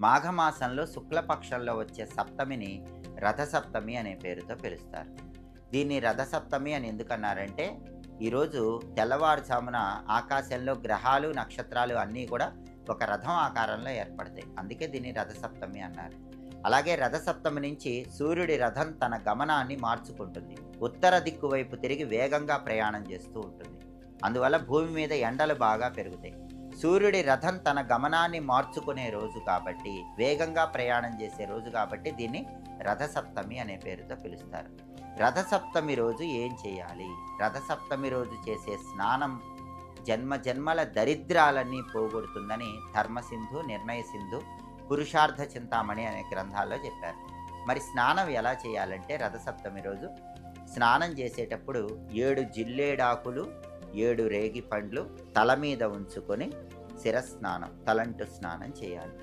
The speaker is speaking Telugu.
మాఘమాసంలో శుక్లపక్షంలో వచ్చే సప్తమిని రథసప్తమి అనే పేరుతో పిలుస్తారు. దీన్ని రథసప్తమి అని ఎందుకన్నారంటే, ఈరోజు తెల్లవారుజామున ఆకాశంలో గ్రహాలు, నక్షత్రాలు అన్నీ కూడా ఒక రథం ఆకారంలో ఏర్పడతాయి. అందుకే దీన్ని రథసప్తమి అన్నారు. అలాగే రథసప్తమి నుంచి సూర్యుడి రథం తన గమనాన్ని మార్చుకుంటుంది. ఉత్తర దిక్కు వైపు తిరిగి వేగంగా ప్రయాణం చేస్తూ ఉంటుంది. అందువల్ల భూమి మీద ఎండలు బాగా పెరుగుతాయి. సూర్యుడి రథం తన గమనాన్ని మార్చుకునే రోజు కాబట్టి, వేగంగా ప్రయాణం చేసే రోజు కాబట్టి దీన్ని రథసప్తమి అనే పేరుతో పిలుస్తారు. రథసప్తమి రోజు ఏం చేయాలి? రథసప్తమి రోజు చేసే స్నానం జన్మ జన్మల దరిద్రాలన్నీ పోగొడుతుందని ధర్మసింధు, నిర్ణయ సింధు, పురుషార్థ చింతామణి అనే గ్రంథాల్లో చెప్పారు. మరి స్నానం ఎలా చేయాలంటే, రథసప్తమి రోజు స్నానం చేసేటప్పుడు 7 జిల్లేడాకులు, 7 రేగి పండ్లు తల మీద ఉంచుకొని శిరస్నానం, తలంటు స్నానం చేయాలి.